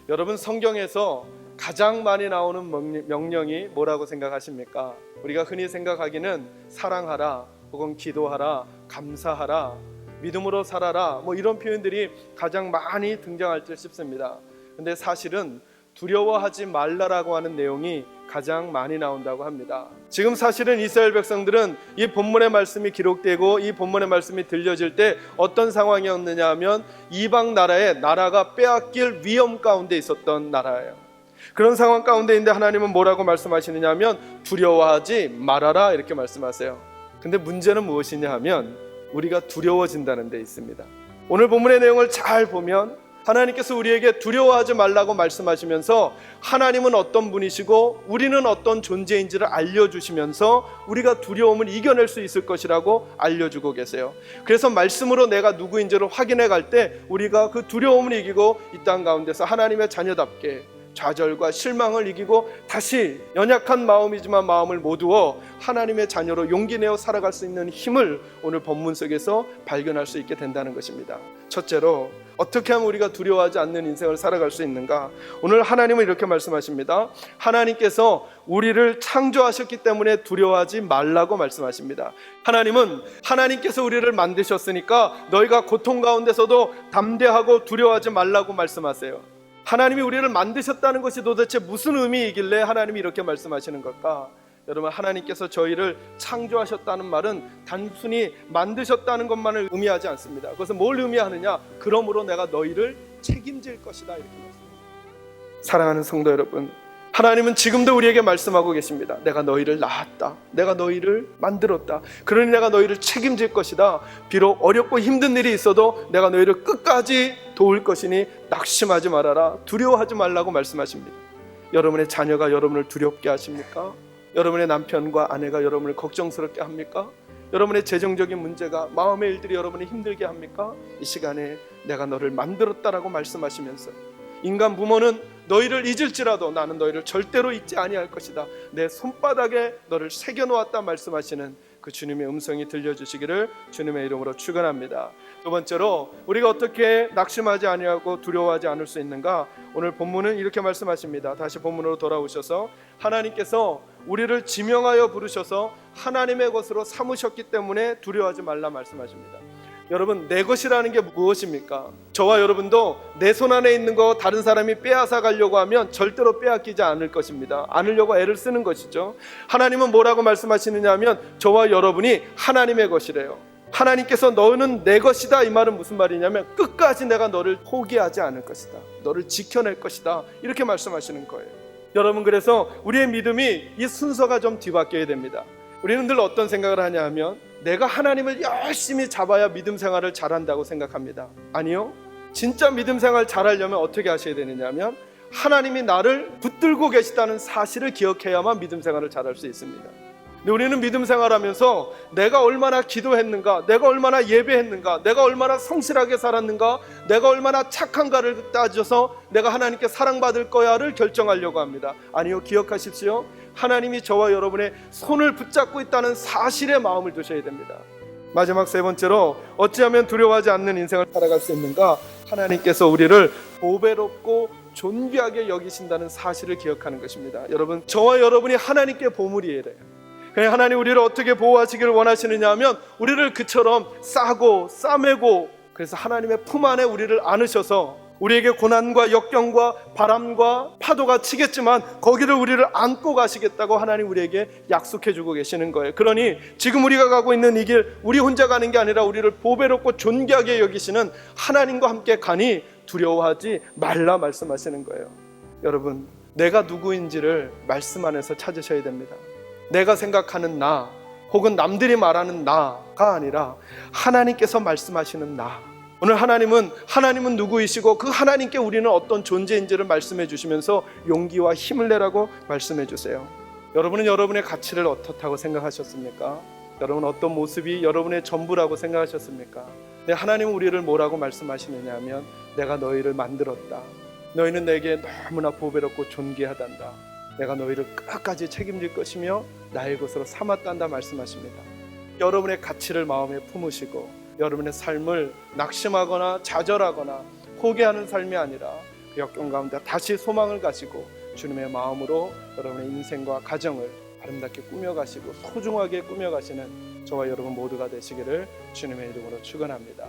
여러분, 성경에서 가장 많이 나오는 명령이 뭐라고 생각하십니까? 우리가 흔히 생각하기는 사랑하라, 혹은 기도하라, 감사하라, 믿음으로 살아라, 이런 표현들이 가장 많이 등장할 듯 싶습니다. 근데 사실은 두려워하지 말라라고 하는 내용이 가장 많이 나온다고 합니다. 지금 사실은 이스라엘 백성들은 이 본문의 말씀이 기록되고 이 본문의 말씀이 들려질 때 어떤 상황이었느냐 하면 이방 나라가 빼앗길 위험 가운데 있었던 나라예요. 그런 상황 가운데 있는데 하나님은 뭐라고 말씀하시느냐 하면 두려워하지 말아라, 이렇게 말씀하세요. 근데 문제는 무엇이냐 하면 우리가 두려워진다는 데 있습니다. 오늘 본문의 내용을 잘 보면 하나님께서 우리에게 두려워하지 말라고 말씀하시면서 하나님은 어떤 분이시고 우리는 어떤 존재인지를 알려주시면서 우리가 두려움을 이겨낼 수 있을 것이라고 알려주고 계세요. 그래서 말씀으로 내가 누구인지를 확인해 갈 때 우리가 그 두려움을 이기고 이 땅 가운데서 하나님의 자녀답게 좌절과 실망을 이기고 다시 연약한 마음이지만 마음을 모두어 하나님의 자녀로 용기 내어 살아갈 수 있는 힘을 오늘 본문 속에서 발견할 수 있게 된다는 것입니다. 첫째로, 어떻게 하면 우리가 두려워하지 않는 인생을 살아갈 수 있는가? 오늘 하나님은 이렇게 말씀하십니다. 하나님께서 우리를 창조하셨기 때문에 두려워하지 말라고 말씀하십니다. 하나님은 하나님께서 우리를 만드셨으니까 너희가 고통 가운데서도 담대하고 두려워하지 말라고 말씀하세요. 하나님이 우리를 만드셨다는 것이 도대체 무슨 의미이길래 하나님이 이렇게 말씀하시는 걸까? 여러분, 하나님께서 저희를 창조하셨다는 말은 단순히 만드셨다는 것만을 의미하지 않습니다. 그것은 뭘 의미하느냐? 그러므로 내가 너희를 책임질 것이다, 이렇게 말씀합니다. 사랑하는 성도 여러분, 하나님은 지금도 우리에게 말씀하고 계십니다. 내가 너희를 낳았다, 내가 너희를 만들었다, 그러니 내가 너희를 책임질 것이다. 비록 어렵고 힘든 일이 있어도 내가 너희를 끝까지 도울 것이니 낙심하지 말아라, 두려워하지 말라고 말씀하십니다. 여러분의 자녀가 여러분을 두렵게 하십니까? 여러분의 남편과 아내가 여러분을 걱정스럽게 합니까? 여러분의 재정적인 문제가, 마음의 일들이 여러분을 힘들게 합니까? 이 시간에 내가 너를 만들었다라고 말씀하시면서 인간 부모는 너희를 잊을지라도 나는 너희를 절대로 잊지 아니할 것이다, 내 손바닥에 너를 새겨놓았다 말씀하시는 그 주님의 음성이 들려주시기를 주님의 이름으로 축원합니다. 두 번째로, 우리가 어떻게 낙심하지 아니하고 두려워하지 않을 수 있는가? 오늘 본문은 이렇게 말씀하십니다. 다시 본문으로 돌아오셔서 하나님께서 우리를 지명하여 부르셔서 하나님의 것으로 삼으셨기 때문에 두려워하지 말라 말씀하십니다. 여러분, 내 것이라는 게 무엇입니까? 저와 여러분도 내 손 안에 있는 거 다른 사람이 빼앗아 가려고 하면 절대로 빼앗기지 않을 것입니다. 않으려고 애를 쓰는 것이죠. 하나님은 뭐라고 말씀하시느냐 하면 저와 여러분이 하나님의 것이래요. 하나님께서 너는 내 것이다, 이 말은 무슨 말이냐면 끝까지 내가 너를 포기하지 않을 것이다, 너를 지켜낼 것이다, 이렇게 말씀하시는 거예요. 여러분, 그래서 우리의 믿음이 이 순서가 좀 뒤바뀌어야 됩니다. 우리는 늘 어떤 생각을 하냐 하면 내가 하나님을 열심히 잡아야 믿음 생활을 잘한다고 생각합니다. 아니요, 진짜 믿음 생활 잘하려면 어떻게 하셔야 되느냐 하면 하나님이 나를 붙들고 계시다는 사실을 기억해야만 믿음 생활을 잘할 수 있습니다. 근데 우리는 믿음 생활하면서 내가 얼마나 기도했는가, 내가 얼마나 예배했는가, 내가 얼마나 성실하게 살았는가, 내가 얼마나 착한가를 따져서 내가 하나님께 사랑받을 거야를 결정하려고 합니다. 아니요, 기억하십시오. 하나님이 저와 여러분의 손을 붙잡고 있다는 사실에 마음을 두셔야 됩니다. 마지막 세 번째로, 어찌하면 두려워하지 않는 인생을 살아갈 수 있는가? 하나님께서 우리를 보배롭고 존귀하게 여기신다는 사실을 기억하는 것입니다. 여러분, 저와 여러분이 하나님께 보물이에요. 그냥 하나님 우리를 어떻게 보호하시기를 원하시느냐 하면 우리를 그처럼 싸고 싸매고, 그래서 하나님의 품 안에 우리를 안으셔서 우리에게 고난과 역경과 바람과 파도가 치겠지만 거기를 우리를 안고 가시겠다고 하나님 우리에게 약속해 주고 계시는 거예요. 그러니 지금 우리가 가고 있는 이 길, 우리 혼자 가는 게 아니라 우리를 보배롭고 존귀하게 여기시는 하나님과 함께 가니 두려워하지 말라 말씀하시는 거예요. 여러분, 내가 누구인지를 말씀 안에서 찾으셔야 됩니다. 내가 생각하는 나, 혹은 남들이 말하는 나가 아니라 하나님께서 말씀하시는 나. 오늘 하나님은 누구이시고 그 하나님께 우리는 어떤 존재인지를 말씀해 주시면서 용기와 힘을 내라고 말씀해 주세요. 여러분은 여러분의 가치를 어떻다고 생각하셨습니까? 여러분, 어떤 모습이 여러분의 전부라고 생각하셨습니까? 근데 하나님은 우리를 뭐라고 말씀하시느냐 하면 내가 너희를 만들었다, 너희는 내게 너무나 보배롭고 존귀하단다, 내가 너희를 끝까지 책임질 것이며 나의 것으로 삼았단다 말씀하십니다. 여러분의 가치를 마음에 품으시고 여러분의 삶을 낙심하거나 좌절하거나 포기하는 삶이 아니라 역경 가운데 다시 소망을 가지고 주님의 마음으로 여러분의 인생과 가정을 아름답게 꾸며가시고 소중하게 꾸며가시는 저와 여러분 모두가 되시기를 주님의 이름으로 축원합니다.